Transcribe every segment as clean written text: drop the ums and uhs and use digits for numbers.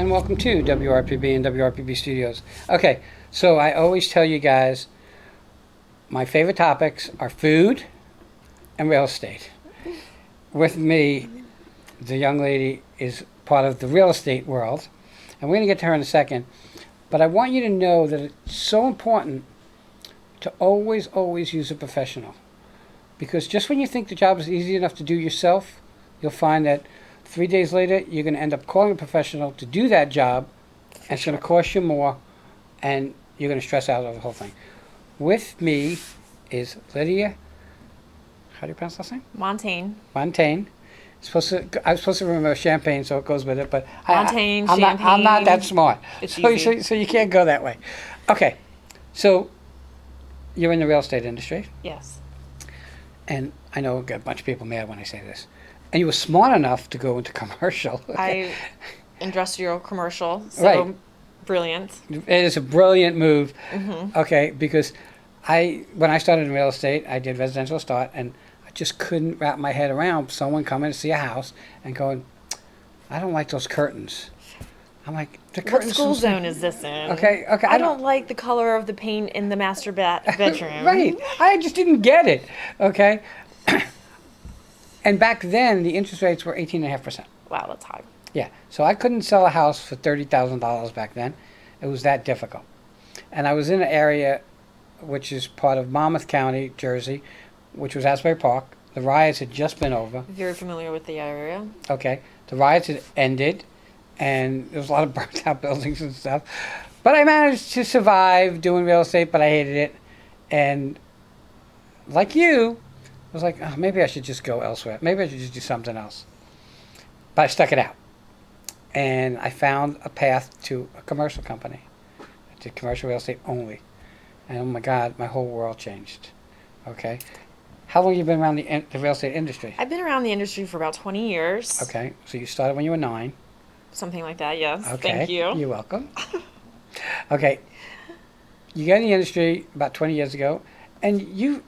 and welcome to WRPB and WRPB Studios. Okay, so I always tell you guys my favorite topics are food and real estate. With me, the young lady is part of the real estate world, and we're going to get to her in a second. But I want you to know that it's so important to always use a professional. Because just when you think the job is easy enough to do yourself, you'll find that 3 days later, you're going to end up calling a professional to do that job, and it's going to cost you more, and you're going to stress out over the whole thing. With me is Lydia. How do you pronounce last name? Montaigne. I was supposed to remember champagne, so it goes with it, but Champagne. I'm not that smart. It's easy. So you can't go that way. Okay, so you're in the real estate industry. Yes. And I know I'll get a bunch of people mad when I say this. And you were smart enough to go into commercial. Industrial commercial. So right. Brilliant. It is a brilliant move. Mm-hmm. Okay, because when I started in real estate, I did residential start, and I just couldn't wrap my head around someone coming to see a house and going, I don't like those curtains. I'm like, the curtains. What school zone is this in? Okay. I don't like the color of the paint in the master bedroom. Right. I just didn't get it. Okay. And back then, the interest rates were 18.5%. Wow, that's high. Yeah. So I couldn't sell a house for $30,000 back then. It was that difficult. And I was in an area which is part of Monmouth County, Jersey, which was Asbury Park. The riots had just been over. Very familiar with the area. Okay. The riots had ended, and there was a lot of burnt out buildings and stuff. But I managed to survive doing real estate, but I hated it. And like you, I was like, oh, maybe I should just go elsewhere. Maybe I should just do something else. But I stuck it out. And I found a path to a commercial company. I did commercial real estate only. And oh my God, my whole world changed. Okay. How long have you been around the real estate industry? I've been around the industry for about 20 years. Okay. So you started when you were 9. Something like that, yes. Okay. Thank you. You're welcome. Okay. You got in the industry about 20 years ago, and you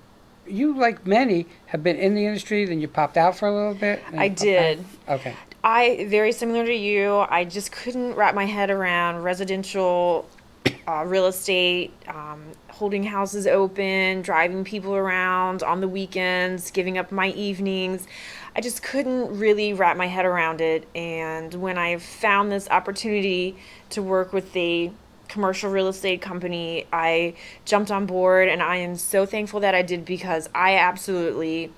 like many have been in the industry, then you popped out for a little bit. I did. Okay. Very similar to you, I just couldn't wrap my head around residential real estate, holding houses open, driving people around on the weekends, giving up my evenings. I just couldn't really wrap my head around it. And when I found this opportunity to work with a commercial real estate company, I jumped on board, and I am so thankful that I did, because I absolutely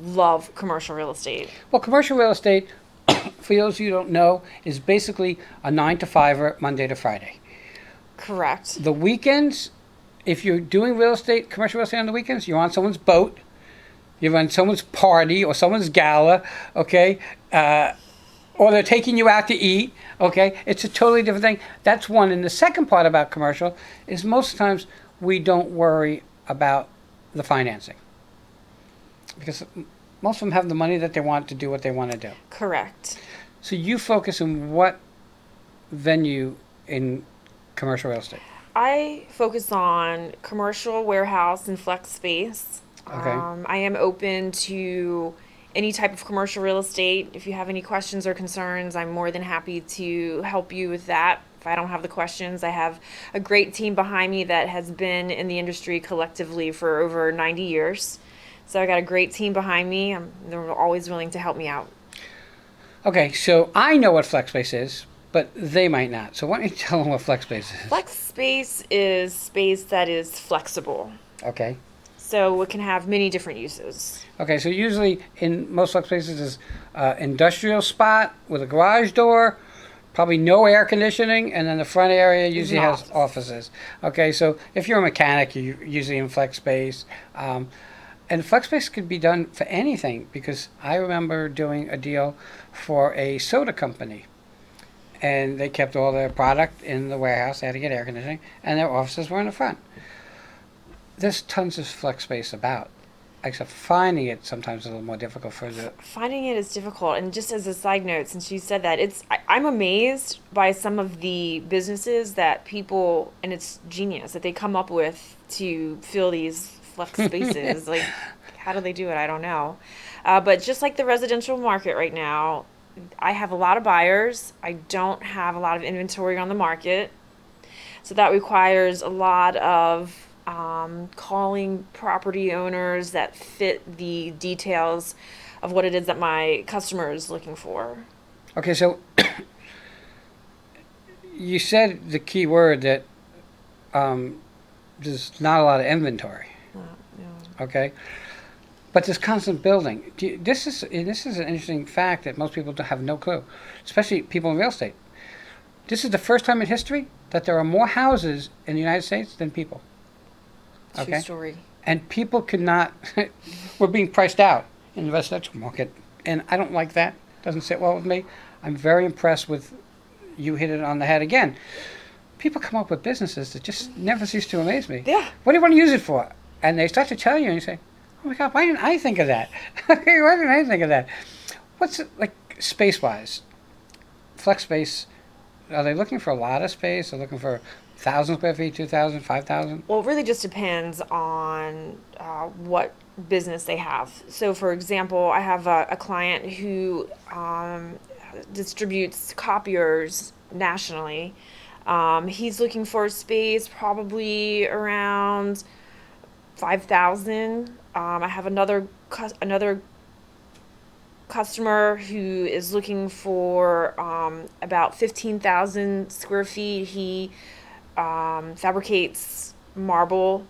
love commercial real estate. Well, commercial real estate, for those of you who don't know, is basically a 9 to 5 Monday to Friday. Correct. The weekends, if you're doing commercial real estate on the weekends, you're on someone's boat, you're on someone's party or someone's gala, okay? Or they're taking you out to eat, okay? It's a totally different thing. That's one. And the second part about commercial is most times we don't worry about the financing. Because most of them have the money that they want to do what they want to do. Correct. So you focus on what venue in commercial real estate? I focus on commercial, warehouse, and flex space. Okay. I am open to any type of commercial real estate. If you have any questions or concerns, I'm more than happy to help you with that. If I don't have the questions, I have a great team behind me that has been in the industry collectively for over 90 years. So I got a great team behind me. They're always willing to help me out. Okay, so I know what flex space is, but they might not. So why don't you tell them what flex space is? Flex space is space that is flexible. Okay. So it can have many different uses. Okay, so usually in most flex spaces is industrial spot with a garage door, probably no air conditioning, and then the front area usually has offices. Okay, so if you're a mechanic, you're usually in flex space. And flex space could be done for anything, because I remember doing a deal for a soda company. And they kept all their product in the warehouse. They had to get air conditioning, and their offices were in the front. There's tons of flex space about, except finding it sometimes is a little more difficult for the... Finding it is difficult. And just as a side note, since you said that, I'm amazed by some of the businesses that people, and it's genius, that they come up with to fill these flex spaces. Like, how do they do it? I don't know. But just like the residential market right now, I have a lot of buyers. I don't have a lot of inventory on the market. So that requires a lot of calling property owners that fit the details of what it is that my customer is looking for. Okay, so you said the key word that there's not a lot of inventory. Yeah. Okay, but there's constant building. This is an interesting fact that most people don't have no clue, especially people in real estate. This is the first time in history that there are more houses in the United States than people. Okay, True story. and people could not. We're being priced out in the residential market, and I don't like that. Doesn't sit well with me. I'm very impressed with. You hit it on the head again. People come up with businesses that just never cease to amaze me. Yeah. What do you want to use it for? And they start to tell you, and you say, "Oh my God, why didn't I think of that? Why didn't I think of that?" What's it like space-wise? Flex space. Are they looking for a lot of space? Are they looking for 1,000 square feet, 2,000, 5,000? Well, it really just depends on what business they have. So, for example, I have a client who distributes copiers nationally. He's looking for a space probably around 5,000. I have another customer who is looking for about 15,000 square feet. He fabricates marble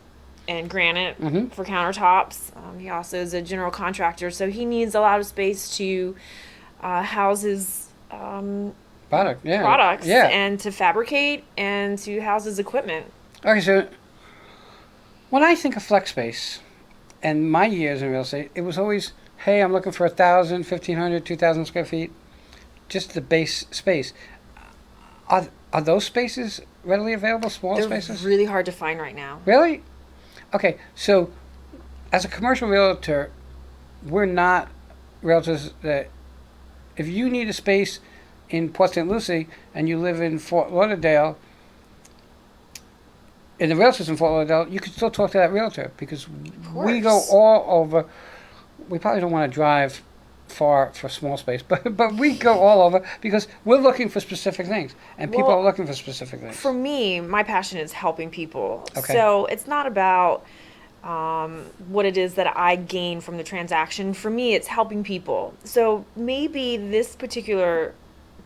and granite for countertops. He also is a general contractor, so he needs a lot of space to house his Products, and to fabricate and to house his equipment. Okay, so when I think of flex space, and my years in real estate, it was always, hey, I'm looking for 1,000, 1,500, 2,000 square feet, just the base space. Are those spaces readily available, small spaces? They're really hard to find right now. Really? Okay, so as a commercial realtor, we're not realtors that, if you need a space in Port St. Lucie and you live in Fort Lauderdale, in the realtors in Fort Lauderdale, you can still talk to that realtor because we go all over. We probably don't want to drive far for small space, but we go all over because we're looking for specific things, and people are looking for specific things. For me, my passion is helping people. Okay. So it's not about what it is that I gain from the transaction. For me, it's helping people. So maybe this particular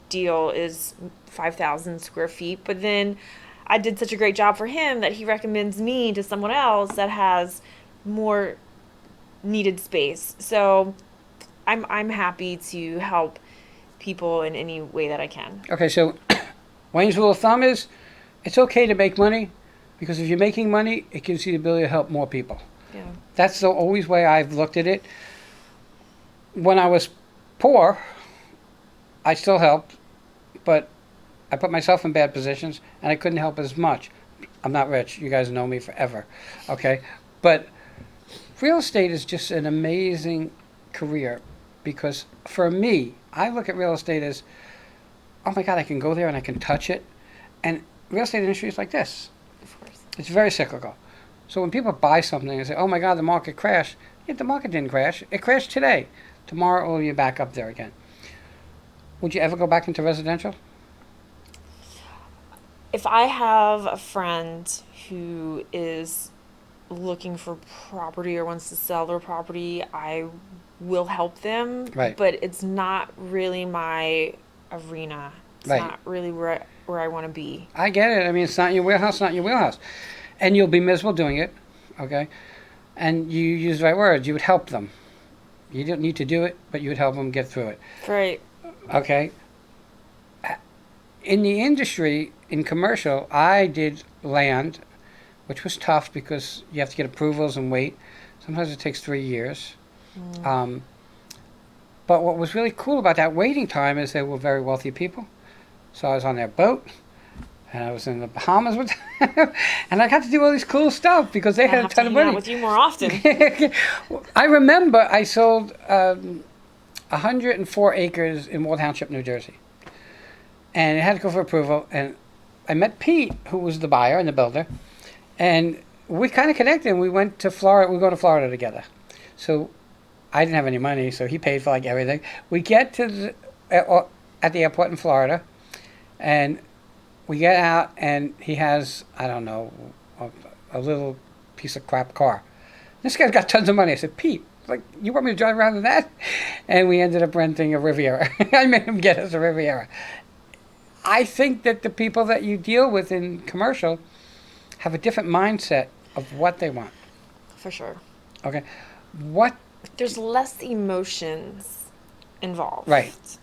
deal is 5,000 square feet, but then I did such a great job for him that he recommends me to someone else that has more needed space. So I'm happy to help people in any way that I can. Okay, so Wayne's rule of thumb is it's okay to make money because if you're making money, it gives you the ability to help more people. Yeah. That's the always way I've looked at it. When I was poor, I still helped, but I put myself in bad positions and I couldn't help as much. I'm not rich. You guys know me forever. Okay? But real estate is just an amazing career because for me, I look at real estate as, oh my God, I can go there and I can touch it. And real estate industry is like this. Of course. It's very cyclical. So when people buy something and say, oh my God, the market crashed. Yeah, the market didn't crash. It crashed today. Tomorrow it will be back up there again. Would you ever go back into residential? If I have a friend who is looking for property or wants to sell their property, I will help them. Right. But it's not really my arena. It's Right. not really where I want to be. I get it. I mean, it's not your wheelhouse, not your wheelhouse. And you'll be miserable doing it, okay? And you use the right words. You would help them. You don't need to do it, but you would help them get through it, Right. okay? In the industry, in commercial, I did land, which was tough because you have to get approvals and wait. Sometimes it takes 3 years. But what was really cool about that waiting time is they were very wealthy people. So I was on their boat, and I was in the Bahamas with them, and I got to do all this cool stuff because they had a ton of hang out money. with you more often. I remember I sold 104 acres in Wall Township, New Jersey, and it had to go for approval. And I met Pete, who was the buyer and the builder, and we kind of connected. And we went to Florida. We were going to Florida together. So I didn't have any money, so he paid for like everything. We get to at the airport in Florida, and we get out, and he has, I don't know, a little piece of crap car. This guy's got tons of money. I said, Pete, like, you want me to drive around in that? And we ended up renting a Riviera. I made him get us a Riviera. I think that the people that you deal with in commercial have a different mindset of what they want. For sure. Okay. What? There's less emotions involved. Right.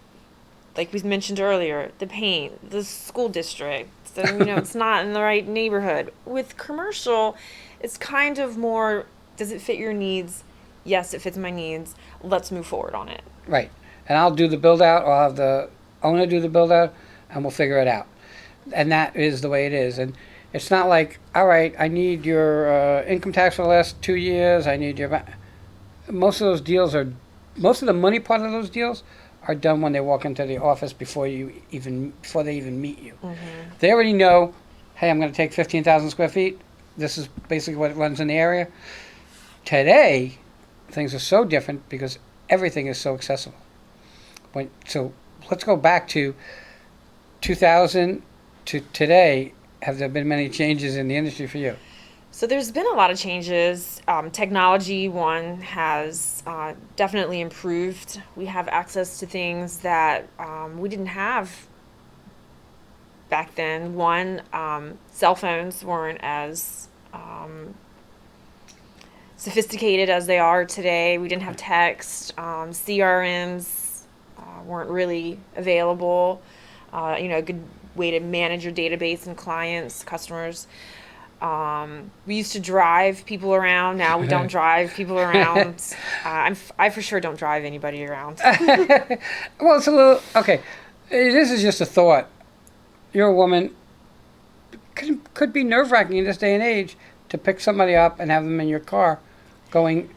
Like we mentioned earlier, the pain, the school district, it's not in the right neighborhood. With commercial, it's kind of more, does it fit your needs? Yes, it fits my needs. Let's move forward on it. Right. And I'll do the build out, or I'll have the owner do the build out, and we'll figure it out. And that is the way it is. And it's not like, all right, I need your income tax for the last 2 years. I need your. Most of the money part of those deals are done when they walk into the office before they even meet you. Mm-hmm. They already know, hey, I'm going to take 15,000 square feet. This is basically what runs in the area. Today, things are so different because everything is so accessible. So let's go back to 2000 to today. Have there been many changes in the industry for you? So there's been a lot of changes. Technology, one, has definitely improved. We have access to things that we didn't have back then. One, cell phones weren't as sophisticated as they are today. We didn't have text. CRMs weren't really available. A good way to manage your database and clients, customers. We used to drive people around. Now we don't drive people around. I for sure don't drive anybody around. Well, it's a little, okay. This is just a thought. You're a woman. Could be nerve-wracking in this day and age to pick somebody up and have them in your car going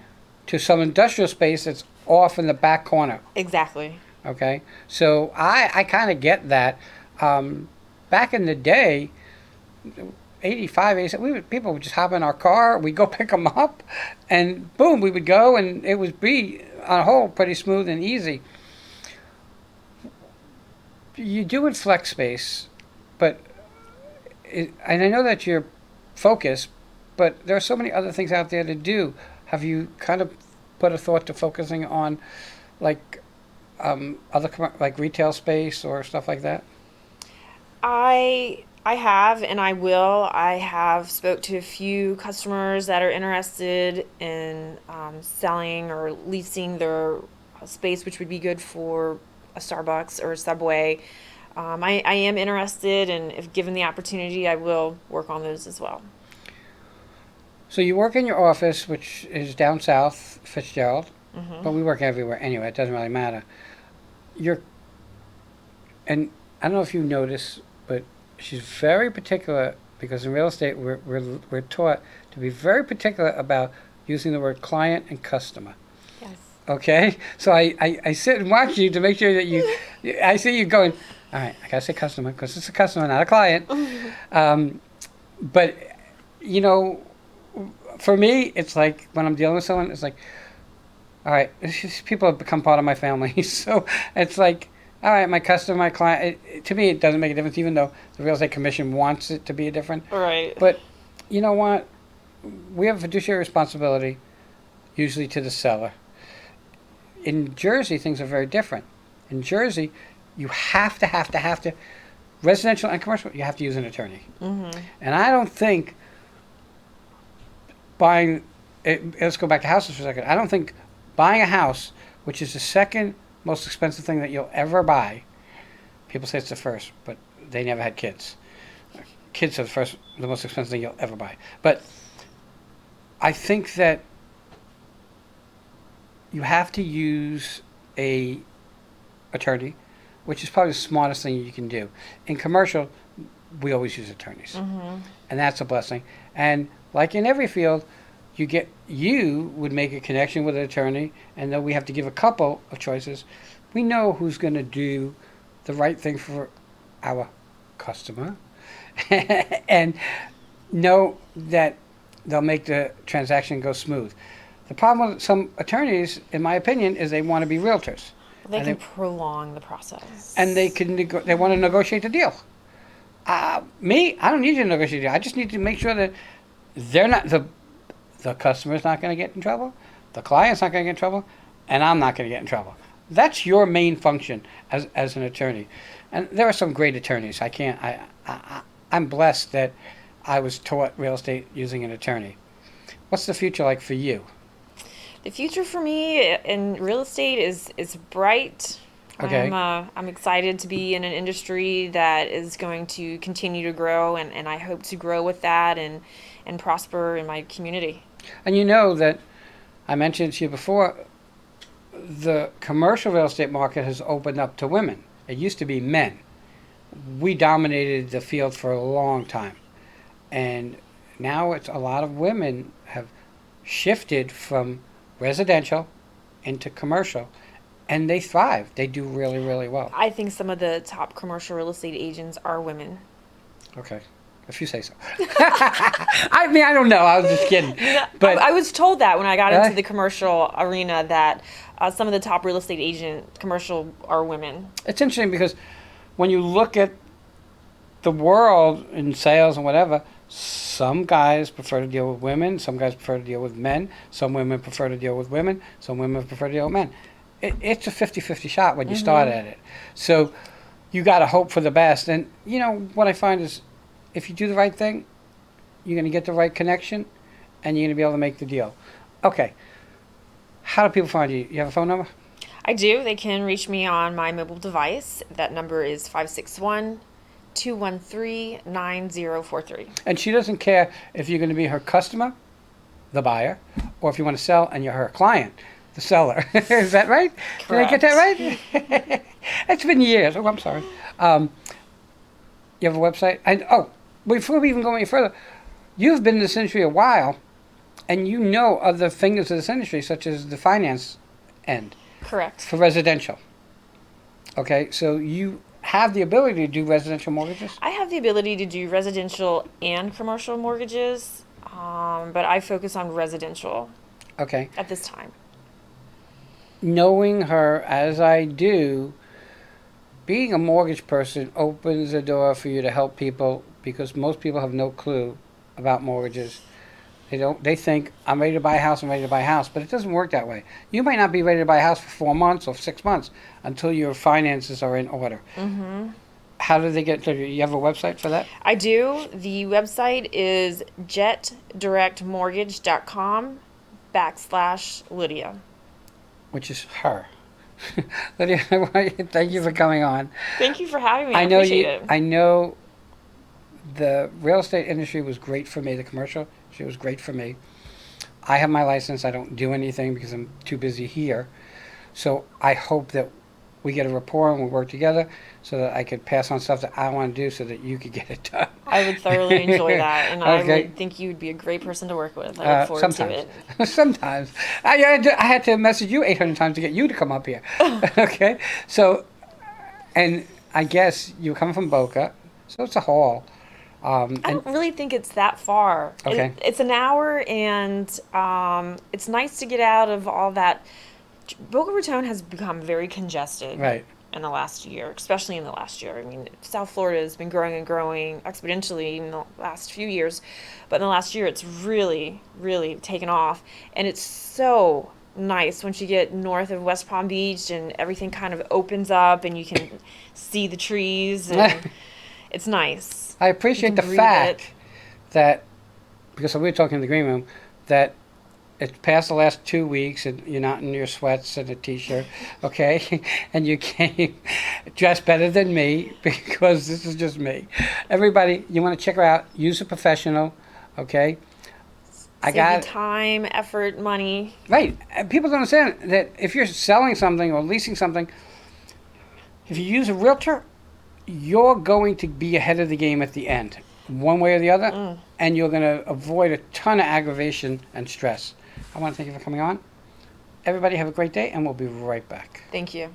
to some industrial space that's off in the back corner. Exactly. Okay? So I kind of get that. Back in the day, 85, 87, people would just hop in our car, we'd go pick them up, and boom, we would go, and it would be, on a whole, pretty smooth and easy. You do in flex space, but, and I know that you're focused, but there are so many other things out there to do. Have you kind of put a thought to focusing on, like, like retail space or stuff like that? I have, and I will. I have spoke to a few customers that are interested in selling or leasing their space, which would be good for a Starbucks or a Subway. I am interested, and if given the opportunity, I will work on those as well. So you work in your office, which is down south, Fitzgerald, Mm-hmm. but we work everywhere anyway. It doesn't really matter. And I don't know if you notice, but she's very particular, because in real estate we're taught to be very particular about using the word client and customer. Yes. Okay? So I sit and watch you to make sure that I see you going, all right, I gotta say customer, because it's a customer, not a client. But, for me, it's like when I'm dealing with someone, it's like, all right, these people have become part of my family. So it's like, all right, my customer, my client. To me, it doesn't make a difference, even though the Real Estate Commission wants it to be different. Right. But you know what? We have a fiduciary responsibility, usually to the seller. In Jersey, things are very different. In Jersey, you have to, residential and commercial, you have to use an attorney. Mm-hmm. And I don't think let's go back to houses for a second. I don't think buying a house, which is the second most expensive thing that you'll ever buy. People say it's the first, but they never had kids. Kids are the most expensive thing you'll ever buy. But I think that you have to use a attorney, which is probably the smartest thing you can do. In commercial, we always use attorneys, Mm-hmm. and that's a blessing. And like in every field, you would make a connection with an attorney, and though we have to give a couple of choices, we know who's going to do the right thing for our customer and know that they'll make the transaction go smooth. The problem with some attorneys, in my opinion, is they want to be realtors. They and can prolong the process. they want to negotiate the deal. Me, I don't need you to negotiate the deal. I just need to make sure that they're not the customer's not going to get in trouble, the client's not going to get in trouble, and I'm not going to get in trouble. That's your main function as an attorney. And there are some great attorneys. I'm blessed that I was taught real estate using an attorney. What's the future like for you? The future for me in real estate is bright. Okay. I'm excited to be in an industry that is going to continue to grow, and I hope to grow with that and prosper in my community. And you know that I mentioned to you before, the commercial real estate market has opened up to women. It used to be men. We dominated the field for a long time. And now it's a lot of women have shifted from residential into commercial, and they thrive. They do really, really well. I think some of the top commercial real estate agents are women. Okay. If you say so. I mean, I don't know. I was just kidding. But I was told that when I got into the commercial arena that some of the top real estate agent commercial are women. It's interesting because when you look at the world in sales and whatever, some guys prefer to deal with women, some guys prefer to deal with men, some women prefer to deal with women, some women prefer to deal with men. It's a 50-50 shot when you start at it. So you got to hope for the best. And, you know, what I find is if you do the right thing, you're going to get the right connection, and you're going to be able to make the deal. Okay. How do people find you? You have a phone number? I do. They can reach me on my mobile device. That number is 561-213-9043. And she doesn't care if you're going to be her customer, the buyer, or if you want to sell and you're her client, the seller. Is that right? Correct. Did I get that right? It's been years. Oh, I'm sorry. You have a website? Before we even go any further, you've been in this industry a while, and you know other fingers of this industry, such as the finance end. Correct. For residential. Okay, so you have the ability to do residential mortgages? I have the ability to do residential and commercial mortgages, but I focus on residential Okay. at this time. Knowing her as I do, being a mortgage person opens the door for you to help people, because most people have no clue about mortgages. They think, I'm ready to buy a house, but it doesn't work that way. You might not be ready to buy a house for 4 months or 6 months until your finances are in order. Mm-hmm. How do they get to you? You have a website for that? I do. The website is jetdirectmortgage.com/Lydia. Which is her. Lydia, thank you for coming on. Thank you for having me. I appreciate it. I know the real estate industry was great for me, the commercial. She was great for me. I have my license. I don't do anything because I'm too busy here. So I hope that we get a rapport and we work together so that I could pass on stuff that I want to do so that you could get it done. I would thoroughly enjoy that, and I Okay. would think you would be a great person to work with. I look forward to it. Sometimes. I had to message you 800 times to get you to come up here. Okay? So, and I guess you're coming from Boca, so it's a haul. I don't really think it's that far. Okay. It's an hour, and it's nice to get out of all that. Boca Raton has become very congested Right. in the last year, especially in the last year. I mean, South Florida has been growing and growing exponentially in the last few years, but in the last year it's really, really taken off. And it's so nice once you get north of West Palm Beach and everything kind of opens up and you can see the trees, and it's nice. I appreciate the fact that, because we were talking in the green room, that it's past the last 2 weeks and you're not in your sweats and a t-shirt, okay? And you came dressed better than me, because this is just me. Everybody, you want to check her out, use a professional, okay? Save you time, effort, money. Right. And people don't understand that if you're selling something or leasing something, if you use a realtor, you're going to be ahead of the game at the end, one way or the other, and you're going to avoid a ton of aggravation and stress. I want to thank you for coming on. Everybody have a great day, and we'll be right back. Thank you.